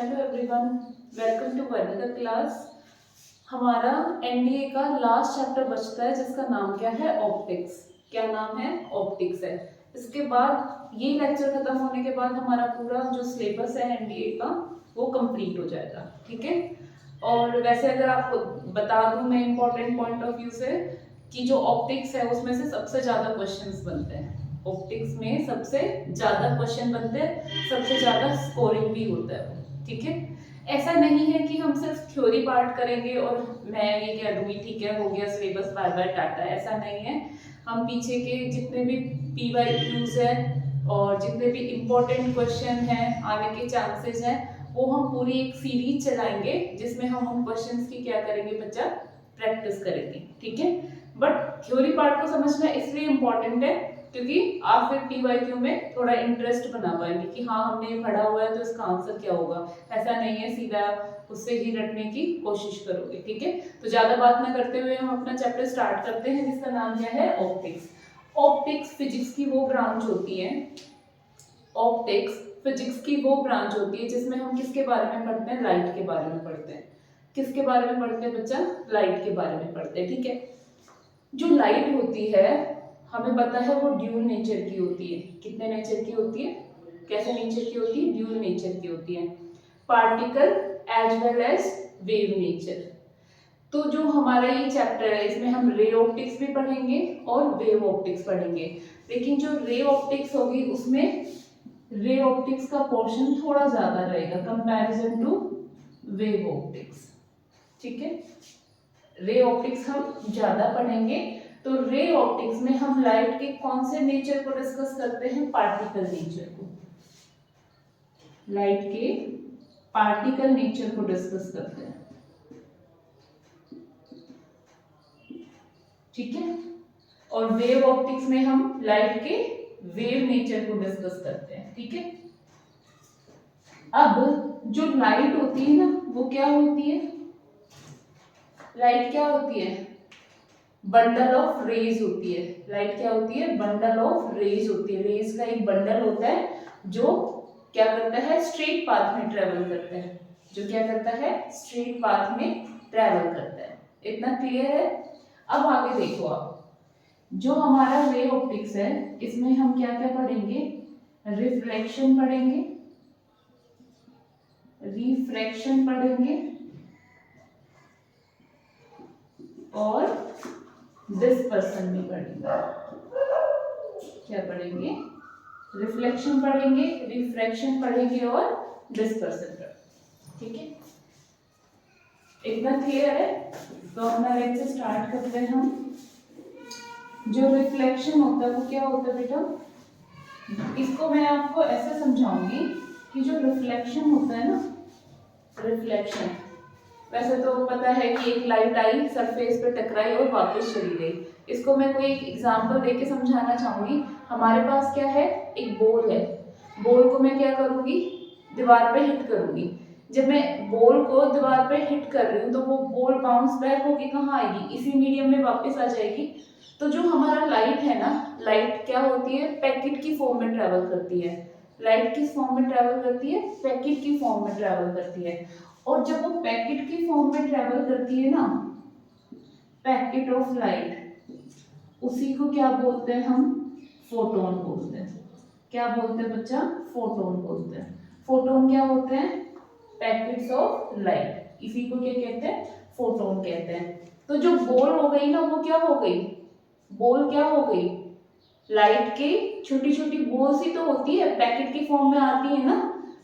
Hello everyone, welcome to Vanita class. हमारा NDA का last chapter बचता है जिसका नाम क्या है, ऑप्टिक्स। क्या नाम है, ऑप्टिक्स है। इसके बाद ये लेक्चर खत्म होने के बाद हमारा पूरा जो सिलेबस है एनडीए का वो कंप्लीट हो जाएगा, ठीक है। और वैसे अगर आपको बता दूं मैं इम्पोर्टेंट पॉइंट ऑफ व्यू से कि जो ऑप्टिक्स है उसमें से सबसे ज्यादा क्वेश्चंस बनते हैं। ऑप्टिक्स में सबसे ज्यादा क्वेश्चन बनते हैं, सबसे ज्यादा स्कोरिंग भी होता है, ठीक है। ऐसा नहीं है कि हम सिर्फ थ्योरी पार्ट करेंगे और मैं ये कह दूंगी ठीक है हो गया सिलेबस, बाय बाय टाटा, ऐसा नहीं है। हम पीछे के जितने भी PYQs है और जितने भी इम्पोर्टेंट क्वेश्चन हैं आने के चांसेस हैं वो हम पूरी एक सीरीज चलाएंगे जिसमें हम उन क्वेश्चंस की क्या करेंगे बच्चा, प्रैक्टिस करेंगे, ठीक है। बट थ्योरी पार्ट को समझना इसलिए इम्पोर्टेंट है क्योंकि आप फिर PYQ में थोड़ा इंटरेस्ट बना पाएंगे कि हाँ हमने ये पढ़ा हुआ है तो इसका आंसर क्या होगा। ऐसा नहीं है सीधा उससे ही रटने की कोशिश करोगे, ठीक है। तो ज्यादा बात ना करते हुए हम अपना चैप्टर स्टार्ट करते हैं जिसका नाम क्या है, ऑप्टिक्स। ऑप्टिक्स फिजिक्स की वो ब्रांच होती है, ऑप्टिक्स फिजिक्स की वो ब्रांच होती है जिसमें हम किसके बारे में पढ़ते हैं, लाइट के बारे में पढ़ते हैं। किसके बारे में पढ़ते हैं बच्चा, लाइट के बारे में पढ़ते हैं, ठीक है। जो लाइट होती है हमें पता है वो ड्यूल नेचर की होती है। कितने नेचर की होती है, कैसे नेचर की होती है, ड्यूल नेचर की होती है, particle as well as wave nature. तो जो हमारा ये चैप्टर है इसमें हम रे ऑप्टिक्स भी पढ़ेंगे और वेव ऑप्टिक्स पढ़ेंगे। लेकिन जो रे ऑप्टिक्स होगी उसमें रे ऑप्टिक्स का पोर्शन थोड़ा ज्यादा रहेगा कंपैरिजन टू वेव ऑप्टिक्स, ठीक है। रे ऑप्टिक्स हम ज्यादा पढ़ेंगे। तो रे ऑप्टिक्स में हम लाइट के कौन से नेचर को डिस्कस करते हैं, पार्टिकल नेचर को। लाइट के पार्टिकल नेचर को डिस्कस करते हैं, ठीक है। और वेव ऑप्टिक्स में हम लाइट के वेव नेचर को डिस्कस करते हैं, ठीक है। अब जो लाइट होती है ना वो क्या होती है, लाइट क्या होती है, बंडल ऑफ रेज होती है। लाइट क्या होती है, बंडल ऑफ रेज होती है। रेज का एक बंडल होता है जो क्या करता है, स्ट्रेट पाथ में ट्रेवल करता है। जो क्या करता है, स्ट्रेट पाथ में ट्रेवल करता है। इतना क्लियर है। अब आगे देखो आप, जो हमारा रे ऑप्टिक्स है इसमें हम क्या क्या पढ़ेंगे, रिफ्लेक्शन पढ़ेंगे, रिफ्रैक्शन पढ़ेंगे और डिस्पर्सन भी पढ़ेंगे। क्या पढ़ेंगे, रिफ्लेक्शन पढ़ेंगे, रिफ्रैक्शन पढ़ेंगे और डिस्पर्सन पढ़ेंगे, ठीक है। इतना क्लियर है। तो अपना लेक्चर स्टार्ट करते हैं हम। जो रिफ्लेक्शन होता है वो क्या होता है बेटा, इसको मैं आपको ऐसे समझाऊंगी कि जो रिफ्लेक्शन होता है ना, रिफ्लेक्शन वैसे तो पता है कि एक लाइट आई, सरफेस पे टकराई और वापस चली गई। इसको मैं कोई एक एग्जांपल देके समझाना चाहूंगी। हमारे पास क्या है, एक बॉल है। बॉल को मैं क्या करूंगी, दीवार पे हिट करूंगी। जब मैं बॉल को दीवार पे हिट कर रही हूँ तो वो बॉल बाउंस बैक होके कहाँ आएगी, इसी मीडियम में वापस आ जाएगी। तो जो हमारा लाइट है ना, लाइट क्या होती है, पैकेट की फॉर्म में ट्रेवल करती है। लाइट किस फॉर्म में ट्रेवल करती है, पैकेट की फॉर्म में ट्रेवल करती है। और जब वो पैकेट की फॉर्म में ट्रेवल करती है ना, पैकेट ऑफ लाइट, उसी को क्या बोलते हैं हम, फोटोन बोलते हैं। क्या बोलते हैं बच्चा, फोटोन बोलते हैं। फोटोन क्या होते हैं, पैकेट्स ऑफ लाइट, इसी को क्या कहते हैं, फोटोन कहते हैं। तो जो बॉल हो गई ना वो क्या हो गई, बॉल क्या हो गई, लाइट की छोटी छोटी बॉल्स ही तो होती है, पैकेट की फॉर्म में आती है ना।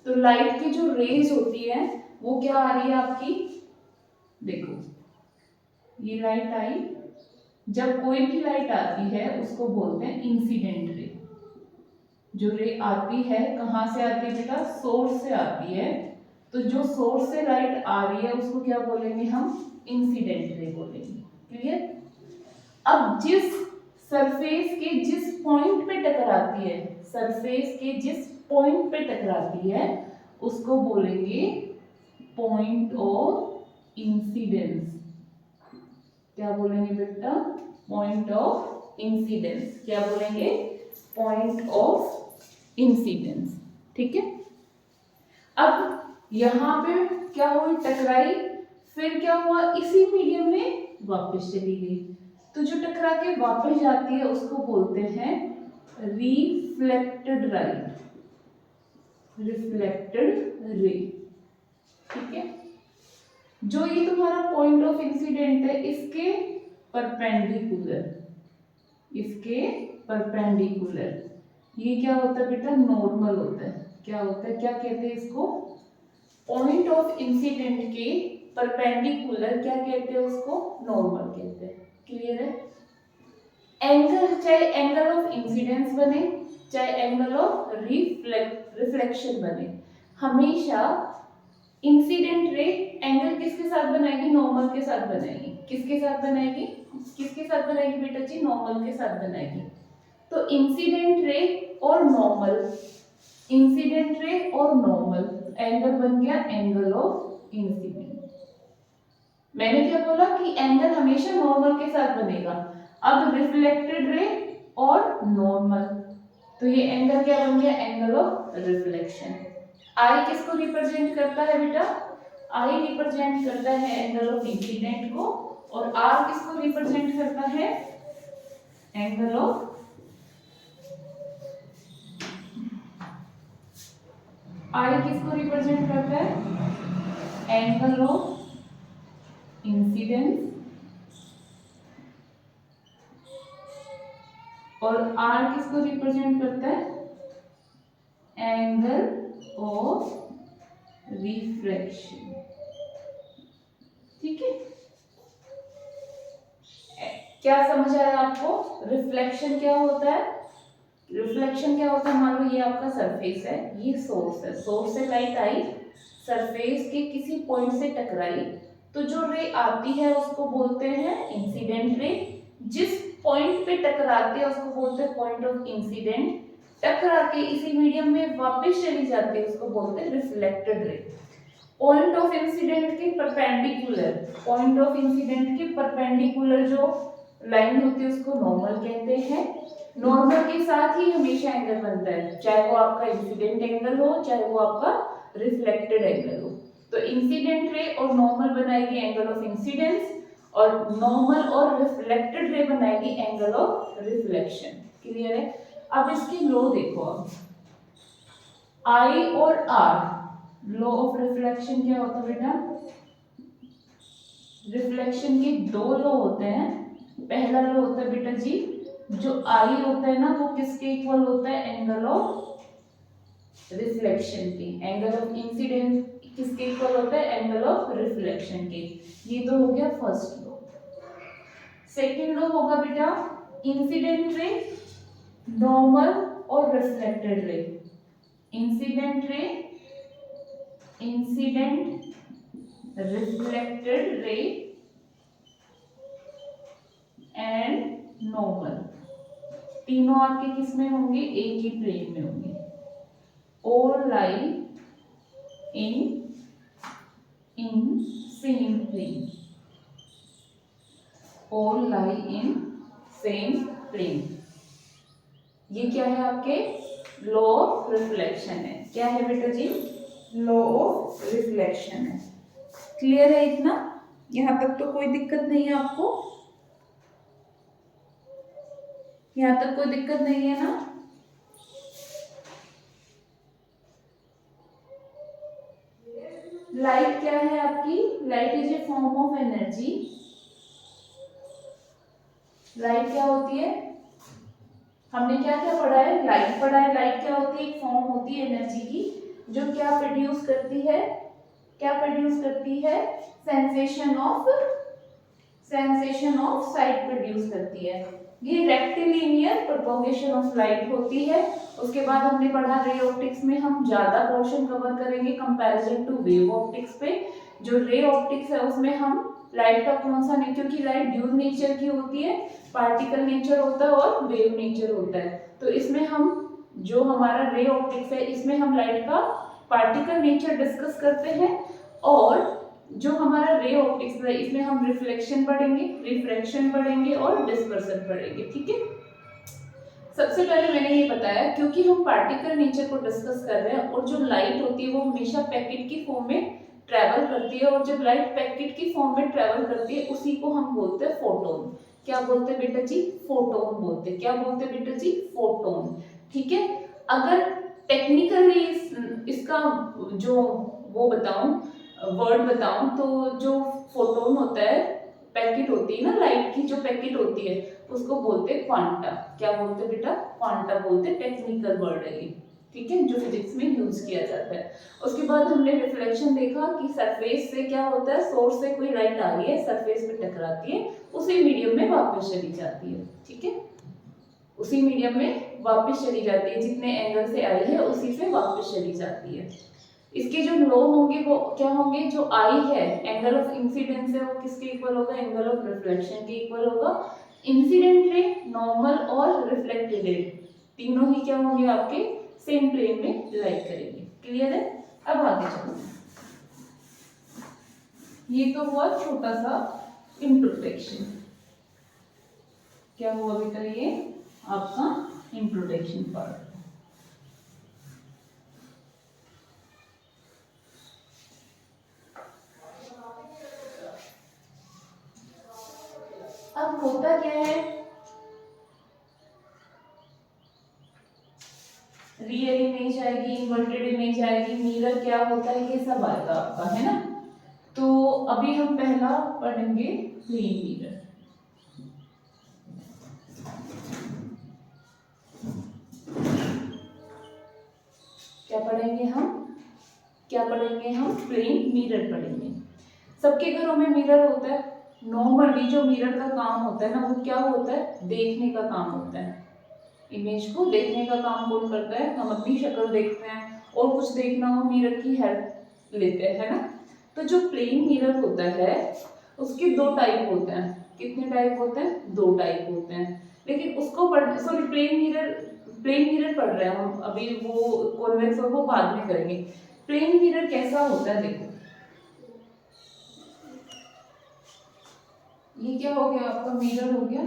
तो लाइट की जो रेज होती है वो क्या आ रही है आपकी, देखो ये लाइट आई। जब कोई भी लाइट आती है उसको बोलते हैं इंसिडेंट रे। जो रे आती है कहां से आती है बेटा, सोर्स से आती है। तो जो सोर्स से लाइट आ रही है उसको क्या बोलेंगे हम, इंसिडेंट रे बोलेंगे, क्लियर। अब जिस सरफेस के जिस पॉइंट पे टकराती है, सरफेस के जिस पॉइंट पे टकराती है उसको बोलेंगे पॉइंट ऑफ इंसिडेंस। क्या बोलेंगे बेटा, पॉइंट ऑफ इंसिडेंस। क्या बोलेंगे, पॉइंट ऑफ इंसिडेंस, ठीक है। अब यहाँ पे क्या हुई, टकराई, फिर क्या हुआ, इसी मीडियम में वापस चली गई। तो जो टकरा के वापस जाती है उसको बोलते हैं रिफ्लेक्टेड लाइट, रिफ्लेक्टेड रे। ठीक है, जो ये तुम्हारा पॉइंट ऑफ इंसिडेंट है इसके परपेंडिकुलर, इसके परपेंडिकुलर ये क्या होता है बेटा, नॉर्मल होता है। क्या होता है, क्या कहते हैं इसको, पॉइंट ऑफ इंसिडेंट के परपेंडिकुलर क्या कहते हैं उसको, नॉर्मल कहते हैं। क्लियर है। एंगल, चाहे एंगल ऑफ इंसिडेंस बने चाहे एंगल ऑफ रिफ्लेक्शन बने, हमेशा इंसिडेंट रे एंगल किसके साथ बनाएगी, नॉर्मल के साथ बनाएगी। किसके साथ बनाएगी, किसके साथ बनाएगी बेटा जी, नॉर्मल के साथ बनाएगी। तो इंसिडेंट रे और नॉर्मल, इंसिडेंट रे और नॉर्मल, एंगल बन गया एंगल ऑफ इंसिडेंट। मैंने क्या बोला कि एंगल हमेशा नॉर्मल के साथ बनेगा। अब रिफ्लेक्टेड रे और नॉर्मल, तो ये एंगल क्या बन गया, एंगल ऑफ रिफ्लेक्शन। आई किसको रिप्रेजेंट करता है बेटा, आई रिप्रेजेंट करता है एंगल ऑफ इंसिडेंट को, और आर किसको रिप्रेजेंट करता है, एंगल ऑफ, आई किसको रिप्रेजेंट करता है, एंगल ऑफ इंसिडेंस, और आर किसको रिप्रेजेंट करता है, एंगल ऑफ रिफ्रैक्शन। ठीक है, क्या समझ आया आपको, रिफ्लेक्शन क्या होता है, रिफ्लेक्शन क्या होता है, मान लो ये आपका सरफेस है, ये सोर्स है, सोर्स से लाइट आई, सरफेस के किसी पॉइंट से टकराई, तो जो रे आती है उसको बोलते हैं इंसिडेंट रे। जिस पॉइंट पे टकराते हैं उसको बोलते हैं पॉइंट ऑफ इंसिडेंट। टकरा के इसी मीडियम में वापस चली जाती है उसको बोलते हैं reflected ray. Point of incident के परपेंडिकुलर, पॉइंट ऑफ इंसिडेंट के परपेंडिकुलर जो लाइन होती है उसको नॉर्मल कहते हैं। नॉर्मल के साथ ही हमेशा एंगल बनता है, चाहे वो आपका इंसिडेंट एंगल हो चाहे वो आपका रिफ्लेक्टेड एंगल हो। तो इंसिडेंट रे और नॉर्मल बनाएगी एंगल ऑफ इंसिडेंस, और नॉर्मल और रिफ्लेक्टेड रे बनाएगी एंगल ऑफ रिफ्लेक्शन। क्लियर है। अब इसकी लो देखो, अब आई और आर, लॉ ऑफ रिफ्लेक्शन क्या होता है बेटा, रिफ्लेक्शन के दो लॉ होते हैं। पहला लॉ होता है बेटा जी, जो आई होता है ना वो किसके इक्वल होता है, एंगल ऑफ रिफ्लेक्शन के। एंगल ऑफ इंसिडेंट किसके इक्वल होता है, एंगल ऑफ रिफ्लेक्शन के। ये तो हो गया फर्स्ट लॉ। सेकंड लॉ होगा बेटा इंसिडेंट रे, नॉर्मल और reflected ray. Incident ray, incident, reflected ray and normal, तीनों आपके किस में होंगे, एक ही प्लेन में होंगे। All lie in same plane, all lie in same plane. ये क्या है आपके, लॉ ऑफ रिफ्लेक्शन है। क्या है बेटा जी, लॉ ऑफ रिफ्लेक्शन है। क्लियर है इतना, यहां तक तो कोई दिक्कत नहीं है आपको, यहां तक कोई दिक्कत नहीं है ना। लाइट क्या है आपकी, light is a form of energy. Light क्या होती है, हमने क्या क्या पढ़ा है, लाइट पढ़ा है। लाइट क्या होती है, एक फॉर्म होती है एनर्जी की, जो क्या प्रोड्यूस करती है, क्या प्रोड्यूस करती है, सेंसेशन ऑफ साइट प्रोड्यूस करती है। ये रेक्टिलिनियर प्रोपगेशन ऑफ लाइट होती है। उसके बाद हमने पढ़ा रे ऑप्टिक्स में, हम ज्यादा पोर्शन कवर करेंगे कंपैरिजन टू वेव ऑप्टिक्स पे। जो रे ऑप्टिक्स है उसमें हम लाइट का कौन सा नेचर, क्योंकि लाइट ड्यूल नेचर की होती है, पार्टिकल नेचर होता है और वेव नेचर होता है। तो इसमें हम जो हमारा रे ऑप्टिक्स है इसमें हम लाइट का पार्टिकल नेचर डिस्कस करते हैं, और जो हमारा रे ऑप्टिक्स है इसमें हम रिफ्लेक्शन पढ़ेंगे, रिफ्रैक्शन पढ़ेंगे और डिस्पर्सन पढ़ेंगे। ठीक है, सबसे पहले मैंने ये बताया क्योंकि हम पार्टिकल नेचर को डिस्कस कर रहे हैं और जो लाइट होती है वो हमेशा पैकेट की फॉर्म में ट्रेवल करती है और जब लाइट पैकेट की फॉर्म में ट्रेवल करती है उसी को हम बोलते हैं फोटोन। क्या बोलते हैं बेटा जी? फोटोन बोलते हैं। क्या बोलते हैं बेटा जी? फोटोन। ठीक है। अगर टेक्निकली इसका जो वो बताऊं, वर्ड बताऊं, तो जो फोटोन होता है, पैकेट होती है ना लाइट की, जो पैकेट होती है उसको बोलते हैं क्वांटा। क्या बोलते हैं बेटा? क्वांटा बोलते हैं। टेक्निकल वर्ड है ये, ठीक है, जो फिजिक्स में यूज किया जाता है। उसके बाद हमने रिफ्लेक्शन देखा कि सरफेस से क्या होता है, सोर्स से कोई लाइट आ रही है, सरफेस पे टकराती है, उसी मीडियम में वापस चली जाती है। ठीक है, उसी मीडियम में वापस चली जाती है, जितने एंगल से आई है उसी से वापस चली जाती है। इसके जो लो होंगे वो क्या होंगे? जो आई है, एंगल ऑफ इंसिडेंस है, वो किसके इक्वल होगा? एंगल ऑफ रिफ्लेक्शन के इक्वल होगा। इंसिडेंट रे, नॉर्मल और रिफ्लेक्टेड रे तीनों ही क्या होंगे? आपके सेम प्लेन में लाइट करेंगे। क्लियर है? अब आगे चलो। ये तो हुआ छोटा सा इंट्रोडक्शन। क्या हुआ बेटा? ये आपका इंट्रोडक्शन पार्ट। अब होता क्या है, रियल इमेज आएगी, इन्वर्टेड इमेज आएगी, मिरर क्या होता है, ये सब आएगा आपका, है ना। तो अभी हम पहला पढ़ेंगे प्लेन मिरर। क्या पढ़ेंगे हम? क्या पढ़ेंगे हम? प्लेन मिरर पढ़ेंगे। सबके घरों में मिरर होता है। नॉर्मली जो मिरर का काम होता है ना, वो क्या होता है? देखने का काम होता है। इमेज को देखने का काम कौन करता है? हम अपनी शक्ल देखते हैं, और कुछ देखना हो मिरर की हेल्प लेते हैं, है ना। तो जो प्लेन मिरर होता है उसके दो टाइप होते हैं। कितने टाइप होते हैं? दो टाइप होते हैं। लेकिन उसको पढ़ सॉरी प्लेन मिरर पढ़ रहे हैं हम अभी, वो कॉन्वेक्स और वो बाद में करेंगे। प्लेन मिरर कैसा होता है? देखो, ये क्या हो गया? आपका मिरर हो गया।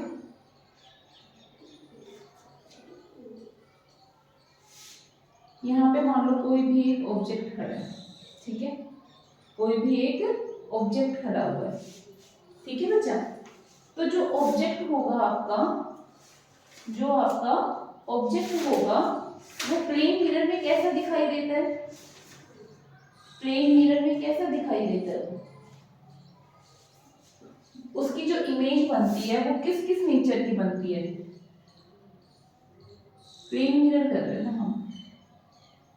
यहाँ पे मान लो कोई भी एक ऑब्जेक्ट खड़ा है, ठीक है, कोई भी एक ऑब्जेक्ट खड़ा हुआ है, ठीक है बच्चा। तो जो ऑब्जेक्ट होगा आपका, जो आपका ऑब्जेक्ट होगा वो प्लेन मिरर में कैसा दिखाई देता है? प्लेन मिरर में कैसा दिखाई देता है? उसकी जो इमेज बनती है वो किस किस नेचर की बनती है? प्लेन मिरर कर रहे हैं ना हम।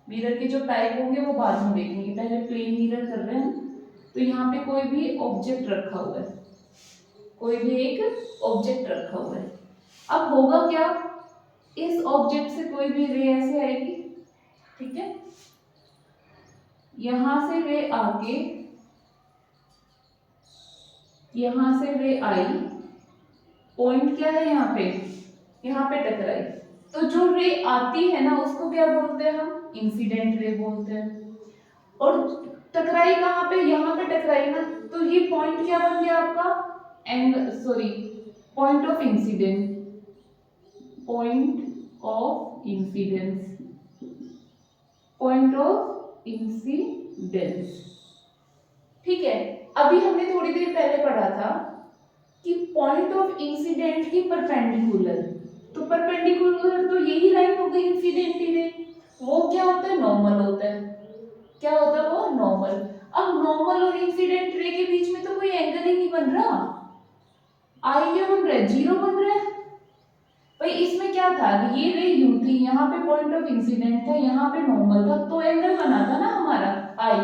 मिरर के जो टाइप होंगे वो बाद में देखेंगे, पहले प्लेन मिरर कर रहे हैं। तो यहाँ पे कोई भी ऑब्जेक्ट रखा हुआ है, कोई भी एक ऑब्जेक्ट रखा हुआ है। अब होगा क्या? इस ऑब्जेक्ट से कोई भी रे ऐसे आएगी, ठीक है, यहां से रे आके, यहां से रे आई, पॉइंट क्या है यहाँ पे टकराई। तो जो रे आती है ना उसको क्या बोलते हैं हम? इंसिडेंट रे बोलते हैं। और टकराई कहाँ पे? यहाँ पे टकराई ना, तो ये पॉइंट क्या बन गया आपका? Angle, sorry, point of incidence, point of incidence, point of incidence. ठीक है। अभी हमने थोड़ी देर पहले पढ़ा था कि पॉइंट ऑफ इंसिडेंट की परपेंडिकुलर, तो परपेंडिकुलर तो यही लाइन हो गई इंसिडेंट रे। वो क्या होता है? नॉर्मल होता है। क्या होता है वो? नॉर्मल। अब नॉर्मल और इंसिडेंट रे के बीच में तो कोई एंगल ही नहीं बन रहा। आई क्या बन रहा है? जीरो बन रहा है। भाई इसमें क्या था? ये रे यू थी, यहाँ पे पॉइंट ऑफ इंसिडेंट था, यहाँ पे नॉर्मल था, तो एंगल बना था ना हमारा आई।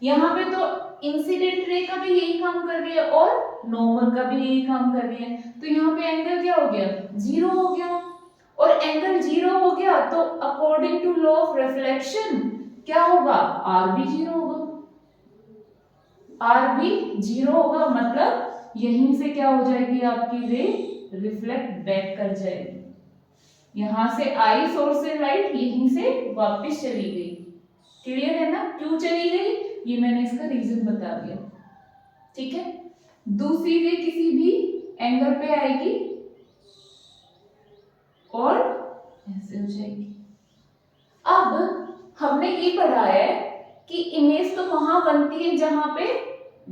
यहाँ पे तो इंसिडेंट रे का भी यही काम कर रही है और नॉर्मल का भी यही काम कर रही है, तो यहाँ पे एंगल क्या हो गया? जीरो हो गया। और एंगल जीरो हो गया तो according to law of reflection क्या होगा? आर भी जीरो होगा। आर भी जीरो होगा, मतलब यहीं से क्या हो जाएगी आपकी रे? रिफ्लेक्ट बैक कर जाएगी। यहां से आई सोर्स से लाइट, यहीं से वापस चली गई। क्लियर है ना क्यों चली गई? ये मैंने इसका रीजन बता दिया। ठीक है। दूसरी रे किसी भी एंगल पे आएगी और ऐसे हो जाएगी। अब हमने ये पढ़ा है कि इमेज तो वहां बनती है जहां पे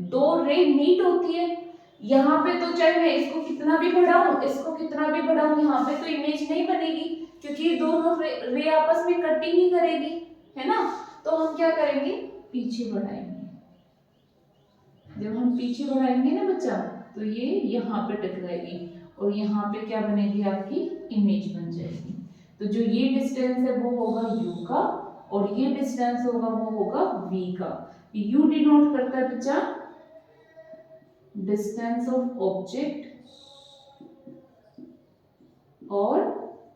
दो रे मीट होती है। यहाँ पे तो चाहे मैं इसको कितना भी बढ़ाऊं, इसको कितना भी बढ़ाऊं, यहाँ पे तो इमेज नहीं बनेगी क्योंकि ये दोनों रे आपस में कट ही नहीं करेगी, है ना। तो हम क्या करेंगे, पीछे बढ़ाएंगे। जब हम पीछे बढ़ाएंगे ना बच्चा, तो ये यहाँ पे टकराएगी और यहाँ पे क्या बनेगी, आपकी इमेज बन जाएगी। तो जो ये डिस्टेंस है वो होगा u का और ये डिस्टेंस होगा वो होगा v का। u डिनोट करता है बच्चा डिस्टेंस ऑफ ऑब्जेक्ट और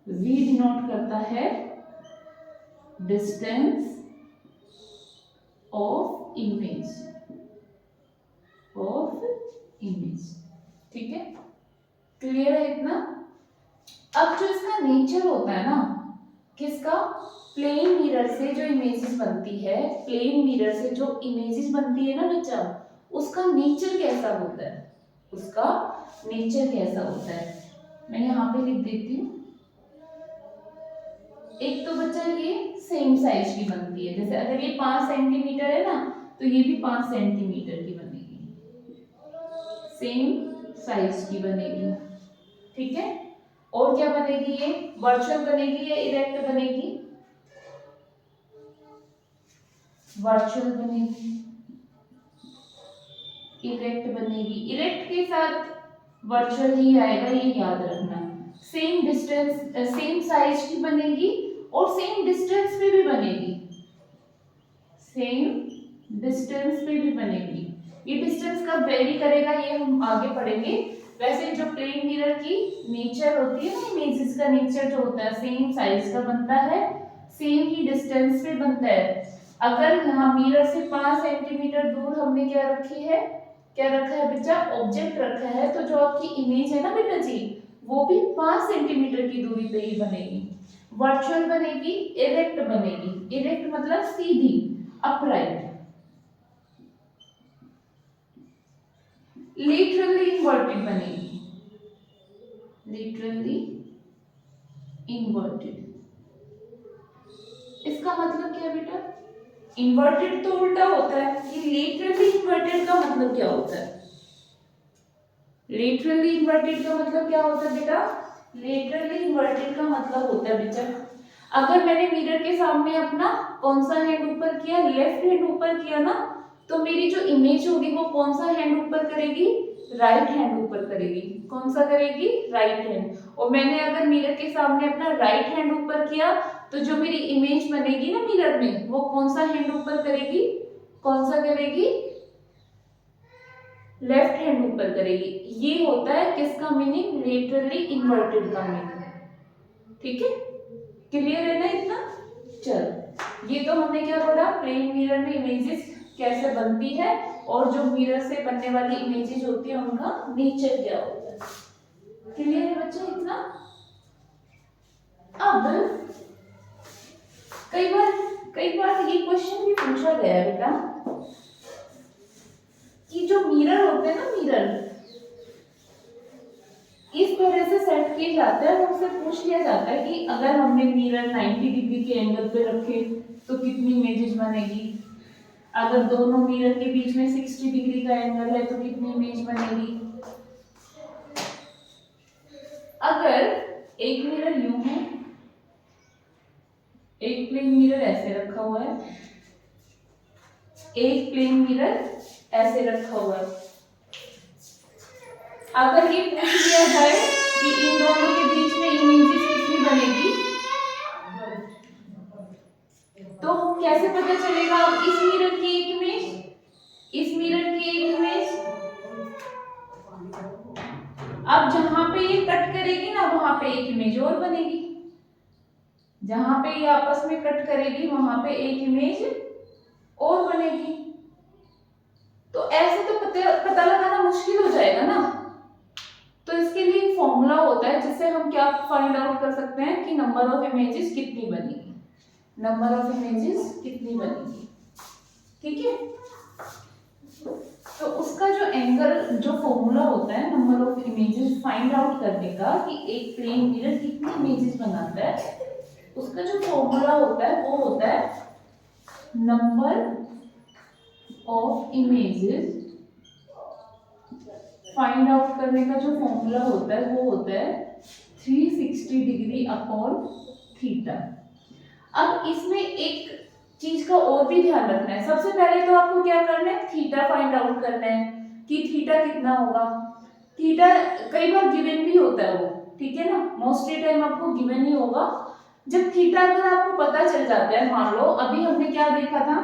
v डिनोट करता है डिस्टेंस ऑफ इमेज, ठीक है। क्लियर है इतना। अब जो इसका नेचर होता है ना, किसका, प्लेन मिरर से जो इमेजेस बनती है, प्लेन मिरर से जो इमेजेस बनती है ना बच्चा, उसका नेचर कैसा होता है, उसका नेचर कैसा होता है, मैं यहाँ पे लिख देती हूँ। एक तो बच्चा ये सेम साइज की बनती है, जैसे अगर ये 5 सेंटीमीटर है ना, तो ये भी 5 सेंटीमीटर की बनेगी, सेम साइज की बनेगी, ठीक है। और क्या बनेगी, ये वर्चुअल बनेगी या इरेक्ट बनेगी, वर्चुअल बनेगी, इरेक्ट बनेगी। इरेक्ट के साथ वर्चुअल ही आएगा, ये याद रखना। सेम डिस्टेंस, सेम साइज की बनेगी और सेम डिस्टेंस पे भी बनेगी, सेम डिस्टेंस पे भी बनेगी। ये डिस्टेंस कब वेरी करेगा ये हम आगे पढ़ेंगे। वैसे जो प्लेन मिरर की नेचर होती है ना, इमेजेस का नेचर जो होता है सेम साइज का बनता है, सेम ही डिस्टेंस पे बनता है। अगर यहाँ मिरर से 5 सेंटीमीटर दूर हमने क्या रखी है, क्या रखा है बच्चा, ऑब्जेक्ट रखा है, तो जो आपकी इमेज है ना बेटा जी, वो भी 5 सेंटीमीटर की दूरी पे ही बनेगी। वर्चुअल बनेगी, इरेक्ट बनेगी। इरेक्ट मतलब सीधी, अपराइट। लेटरली इन्वर्टेड बनेगी, लेटरली इन्वर्टेड। इसका मतलब क्या बेटा, इन्वर्टेड तो उल्टा होता है, कि लेटरली इन्वर्टेड का मतलब क्या होता है, लेटरली इन्वर्टेड का मतलब क्या होता है बेटा, लेटरली इन्वर्टेड का मतलब होता है बेटा, अगर मैंने मिरर के सामने अपना कौन सा हैंड ऊपर किया, लेफ्ट हैंड ऊपर किया ना, तो मेरी जो इमेज होगी वो कौन सा हैंड ऊपर करेगी, राइट हैंड ऊपर करेगी। कौन सा करेगी, राइट हैंड। और मैंने अगर मिरर के सामने अपना राइट हैंड ऊपर किया, तो जो मेरी इमेज बनेगी ना मिरर में, वो कौन सा हैंड ऊपर करेगी, कौन सा करेगी, लेफ्ट हैंड ऊपर करेगी। ये होता है किसका मीनिंग, लेटरली इन्वर्टेड का मीनिंग, ठीक है। क्लियर है ना इतना। चल, ये तो हमने क्या पढ़ा, प्लेन मिरर में इमेजेस कैसे बनती है और जो मिरर से बनने वाली इमेजेस होती है उनका नेचर क्या होता है। क्लियर है बच्चे इतना। अब कई बार ये क्वेश्चन भी पूछा गया है बेटा कि जो मिरर होते हैं ना, मिरर इस तरह से सेट किए जाते हैं, उनसे पूछ लिया जाता है कि अगर हमने मिरर 90 डिग्री के एंगल पे रखे तो कितनी इमेजेस बनेगी, अगर दोनों मिरर के बीच में 60 डिग्री का एंगल है तो कितनी इमेज बनेगी। अगर एक मिरर यूं है, एक प्लेन मिरर ऐसे रखा हुआ है, एक प्लेन मिरर ऐसे रखा हुआ है, अगर ये पूछ लिया जाए कि इन दोनों के बीच में इमेजेस कितनी बनेगी, तो कैसे पता चलेगा। अब इस मिरर की एक इमेज, इस मिरर की एक इमेज, अब जहां पे ये कट करेगी ना वहां पे एक इमेज और बनेगी, जहां पे ये आपस में कट करेगी वहां पे एक इमेज और बनेगी। तो ऐसे तो पता लगाना मुश्किल हो जाएगा ना। तो इसके लिए एक फॉर्मूला होता है जिससे हम क्या फाइंड आउट कर सकते हैं कि नंबर ऑफ इमेजेस कितनी बनेगी, नंबर ऑफ इमेजेस कितनी बनेगी, ठीक है। तो उसका जो एंगल, जो फॉर्मूला होता है number of images find out करने का कि एक प्लेन मिरर कितनी इमेजेस बनाता है, उसका जो फॉर्मूला होता है वो होता है number of images, find out करने का जो फॉर्मूला होता है वो होता है 360 डिग्री अपॉन थीटा। अब इसमें एक चीज का और भी ध्यान रखना है। सबसे पहले तो आपको क्या करना है, थीटा फाइंड आउट करना है कि थीटा कितना होगा। थीटा कई बार गिवन भी होता है वो, ठीक है ना, मोस्टली टाइम आपको गिवन ही होगा। जब थीटा अगर आपको पता चल जाता है, मान लो अभी हमने क्या देखा था,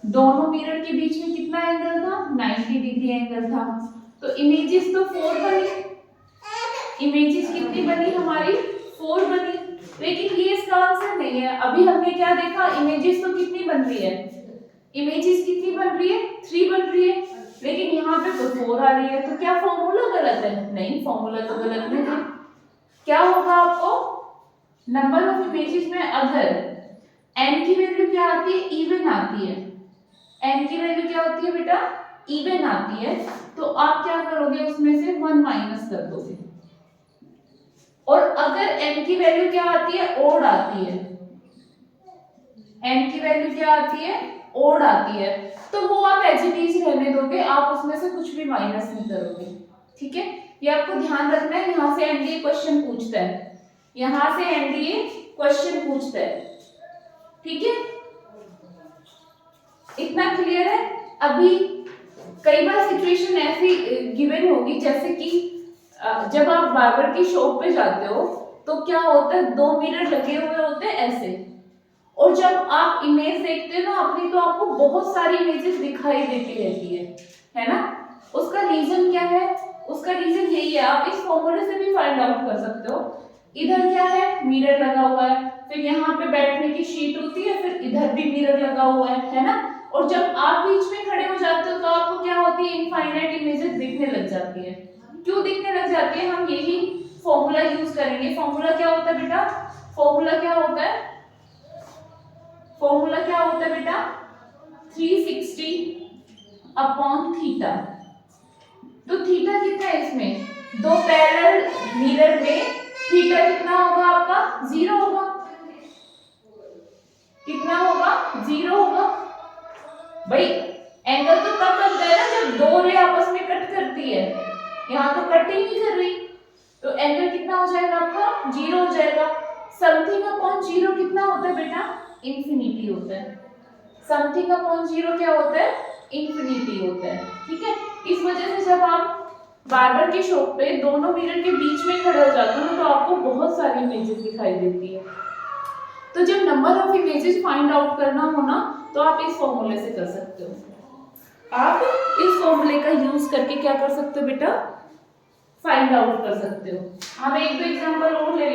दोनों मिरर के बीच में कितना एंगल था, 90 डिग्री एंगल था। तो इमेजेस तो 4 बनी, इमेजेस कितनी बनी हमारी, 4 बनी। लेकिन ये इसका आंसर नहीं है। अभी हमने क्या देखा, इमेजेस तो कितनी बन रही है, इमेजेस कितनी बन रही है, 3 बन रही है, लेकिन यहाँ पे तो 4 आ रही है। तो क्या फॉर्मूला गलत है? नहीं, फॉर्मूला तो गलत नहीं है। क्या होगा, आपको नंबर ऑफ इमेजेस में अगर n की वैल्यू क्या आती है, इवन आती है, n की वैल्यू क्या होती है बेटा, इवन आती है, तो आप क्या करोगे, उसमें से 1 माइनस कर दोगे। और अगर n की वैल्यू क्या आती है, ओड आती है, n की वैल्यू क्या आती है, ओड आती है, तो वो आप एज इट इज रहने दोगे, आप उसमें से कुछ भी माइनस नहीं करोगे। ठीक है, ये आपको ध्यान रखना है। यहां से एनडीए क्वेश्चन पूछता है, यहां से एनडीए क्वेश्चन पूछता है, ठीक है, इतना क्लियर है। अभी कई बार सिचुएशन ऐसी गिवन होगी, जैसे कि जब आप बार्बर की शॉप पे जाते हो तो क्या होता है, 2 मिरर लगे हुए होते हैं ऐसे, और जब आप इमेज देखते हो ना अपनी, तो आपको बहुत सारी इमेजेस दिखाई देती रहती है ना। उसका रीजन क्या है, उसका रीजन यही है, आप इस फॉर्मूले से भी फाइंड आउट कर सकते हो। इधर क्या है, मिरर लगा हुआ है, फिर यहाँ पे बैठने की शीट होती है, फिर इधर भी मिरर लगा हुआ है ना। और जब आप बीच में खड़े हो जाते हो तो आपको क्या होती है, इनफाइनाइट इमेजेस दिखने लग जाती है। क्यों दिखने लग जाती है, हम यही फॉर्मूला यूज करेंगे। फॉर्मूला क्या होता है बेटा, फॉर्मूला क्या होता है, फॉर्मूला क्या होता है बेटा, 360 अपॉन थीटा। तो थीटा कितना है इसमें, 2 पैरेलल मिरर में थीटा कितना होगा आपका, 0 होगा। कितना होगा, 0 होगा। भाई एंगल तो तब बनता है ना जब 2 रे आपस में कट करती है, यहाँ तो कट ही नहीं कर रही, तो एंगल कितना हो जाएगा आपका, 0 हो जाएगा। समथिंग अपॉन 0 कितना होता है बेटा, इंफिनिटी होता है। समथिंग अपॉन 0 क्या होता है, इंफिनिटी होता है। ठीक है, इस वजह से जब आप बार्बर की शॉप पे दोनों मिरर के बीच में खड़े हो जाते हो ना, तो आपको बहुत सारी इमेजेस दिखाई देती है। तो जब number of images find out करना हो ना, तो आप इस फॉर्मूले से कर सकते हो। आप इस फॉर्मूले का यूज करके क्या कर सकते हो बेटा, फाइंड आउट कर सकते हो। हम एक दो एग्जांपल और ले